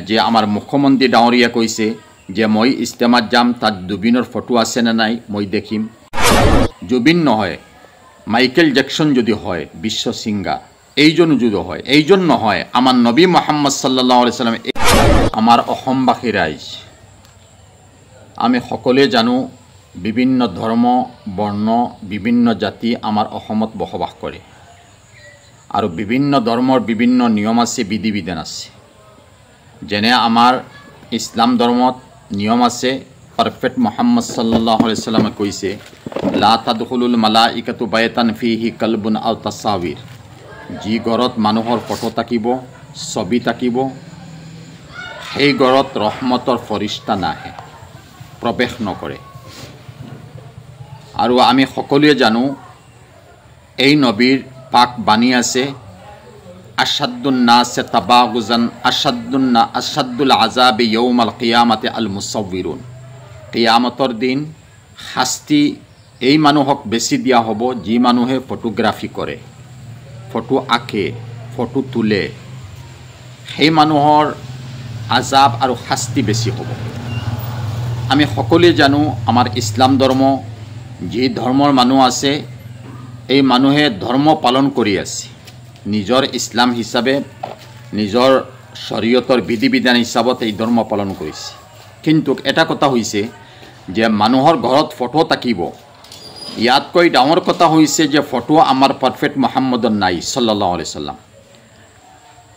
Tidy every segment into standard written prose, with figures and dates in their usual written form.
যে আমাৰ মুখ্যমন্ত্ৰী ডাঙৰীয়া কৈছে যে মই ইস্তেমাত যাম, তাত জুবিনৰ ফটো আছে নে নাই মই দেখিম। জুবিন নহয়, মাইকেল জ্যাকসন যদি হয় বিশ্ব সিঙ্গার, এইজন যদি হয়, এইজন নহয়, আমাৰ নবী মুহাম্মদ সাল্লাল্লাহু আলাইহি সাল্লাম। আমাৰ অসমবাসী ৰাইজ আমি সকলোৱে জানো বিভিন্ন ধৰ্ম বৰ্ণ বিভিন্ন জাতি আমাৰ অসমত বসবাস কৰে আৰু বিভিন্ন ধৰ্মৰ বিভিন্ন নিয়ম আছে, বিধি বিধান আছে। যেনে আমাৰ ইছলাম ধৰ্মত নিয়ম আছে, প্ৰফেট মুহাম্মদ সাল্লাল্লাহু আলাইহি সাল্লামে কৈছে লা তাদখুলুল মালাইকাতু বাইতান ফিহি কলবুন আও তাসাবিৰ। যি ঘৰত মানুহৰ ফটো থাকিব, ছবি থাকিব, সেই ঘৰত ৰহমতৰ ফৰিস্তা নাহে, প্ৰৱেশ নকৰে। আৰু আমি সকলোৱে জানো এই নবীৰ পাক বাণী আছে, আশাদ্দুন নাছে তাবাগুজান আশাদ্দুল আজাবি ইয়াউমাল কিয়ামাতি আল মুসাউৱিৰুন। কিয়ামতৰ দিন শাস্তি এই মানুহক বেছি দিয়া হ'ব যি মানুহে ফটোগ্ৰাফি কৰে, ফটো আঁকে, ফটো তোলে। সেই মানুহৰ আজাব আৰু শাস্তি বেছি হ'ব। আমি সকলোৱে জানো আমাৰ ইছলাম ধৰ্ম, যি ধৰ্মৰ মানুহ আছে এই মানুহে ধৰ্ম পালন কৰি আছে নিজৰ ইছলাম হিচাপে, নিজৰ শৰীয়তৰ বিধি বিধান হিচাপত এই ধৰ্ম পালন কৰিছে। কিন্তু এটা কথা হৈছে যে মানুহৰ ঘৰত ফটো থাকিব, ইয়াতকৈ ডাঙৰ কথা হৈছে যে ফটো আমাৰ প্ৰফেট মুহাম্মদৰ নাই সাল্লাল্লাহু আলাইহি সাল্লাম।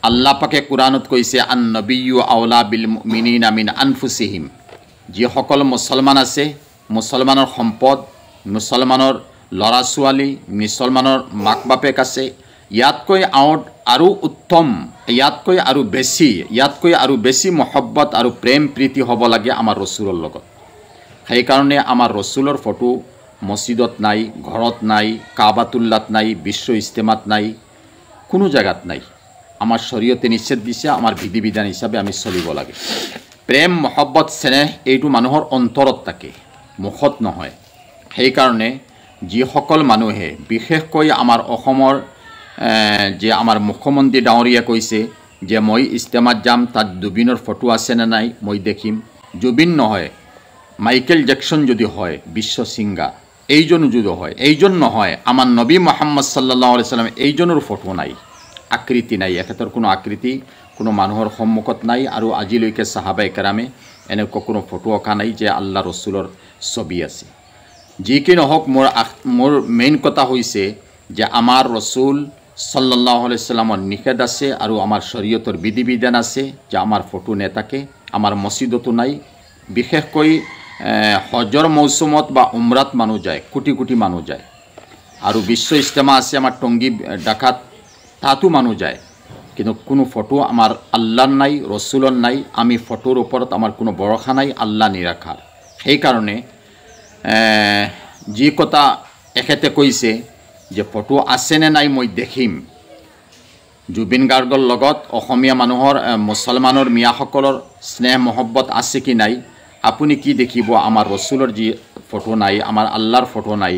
আল্লাহ পাকে কোরআনত কৈছে আন নবিয়্যু আওলা বিল মুমিনিনা মিন আনফুসিহিম। যিসকল মুছলমান আছে, মুছলমানৰ সম্পদ, মুছলমানৰ ল'ৰা ছোৱালী, মুছলমানৰ মাক বাপেক আছে, ইয়াতকৈ আৰু উত্তম, ইয়াতকৈ আৰু বেছি মহব্বত আৰু প্ৰেম প্ৰীতি হ'ব লাগে আমাৰ ৰসুলৰ লগত। সেইকাৰণে আমাৰ ৰসুলৰ ফটো মছজিদত নাই, ঘৰত নাই, কাবাতুল্লাত নাই, বিশ্ব ইস্তেমাত নাই, কোনো জায়গাত নাই। আমাৰ শৰীয়তে নিষেধ দিছে, আমাৰ বিধি বিধান হিচাপে আমি চলিব লাগে। প্ৰেম মহব্বত স্নেহ এইটো মানুহৰ অন্তৰত থাকে, মুখত নহয়। সেইকাৰণে যিসকল মানুহে বিশেষকৈ আমাৰ অসমৰ যে আমাৰ মুখ্যমন্ত্ৰী ডাঙৰীয়া কৈছে যে মই ইস্তেমাত যাম, তাত জুবিনৰ ফটো আছে নে নাই মই দেখিম। জুবিন নহয়, মাইকেল জ্যাকসন যদি হয় বিশ্ব সিঙ্গার, এইজন যদি হয়, এইজন নহয়, আমাৰ নবী মুহাম্মদ সাল্লাল্লাহু আলাইহি সাল্লাম এইজনৰ ফটো নাই, আকৃতি নাই, এখেতৰ কোনো আকৃতি কোনো মানুহৰ সন্মুখত নাই। আৰু আজিলৈকে সাহাবায়ে কেৰামে এনেকুৱা কোনো ফটো অঁকা নাই যে আল্লাহ ৰসুলৰ ছবি আছে। যি কি নহওক, মোৰ মেইন কথা হৈছে যে আমাৰ ৰসুল সাল্লাল্লাহু আলাইহি সাল্লামৰ নিষেধ আছে আৰু আমাৰ শৰীয়তৰ বিধি বিধান আছে যে আমাৰ ফটো নেথাকে, আমাৰ মছজিদতো নাই। বিশেষকৈ হজৰ মৌচুমত বা উমৰাত মানুহ যায়, কোটি কোটি মানুহ যায়। আৰু বিশ্ব ইস্তেমা আছে আমাৰ টংগী ডাকাত, তাতো মানুহ যায়। কিন্তু কোনো ফটো আমাৰ আল্লাহৰ নাই, ৰসুলৰ নাই। আমি ফটোৰ ওপৰত আমাৰ কোনো ভৰসা নাই, আল্লাহ নিৰাখাৰ। সেইকাৰণে যি কথা এখেতে কৈছে যে ফটো আছে নে নাই মই দেখিম, জুবিন গাৰ্গৰ লগত অসমীয়া মানুহৰ মুছলমানৰ মিয়াসকলৰ স্নেহ মহব্বত আছে কি নাই, আপুনি কি দেখিব? আমাৰ ৰসুলৰ যি ফটো নাই, আমাৰ আল্লাহৰ ফটো নাই।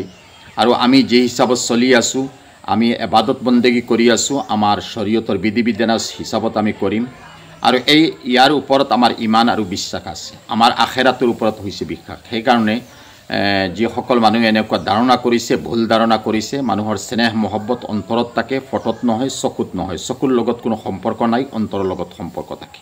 আৰু আমি যি হিচাপত চলি আছোঁ, আমি ইবাদত বন্দেগী কৰি আছোঁ, আমাৰ শৰীয়তৰ বিধি বিধানৰ হিচাপত আমি কৰিম। আৰু ইয়াৰ ওপৰত আমাৰ ইমান আৰু বিশ্বাস আছে, আমাৰ আখেৰাতৰ ওপৰত হৈছে বিশ্বাস। সেইকাৰণে যিসকল মানুহে এনেকুৱা ধাৰণা কৰিছে, ভুল ধাৰণা কৰিছে, মানুহৰ স্নেহ মহব্বত অন্তৰত থাকে, ফটোত নহয়, চকুত নহয়। চকুৰ লগত কোনো সম্পৰ্ক নাই, অন্তৰৰ লগত সম্পৰ্ক থাকে।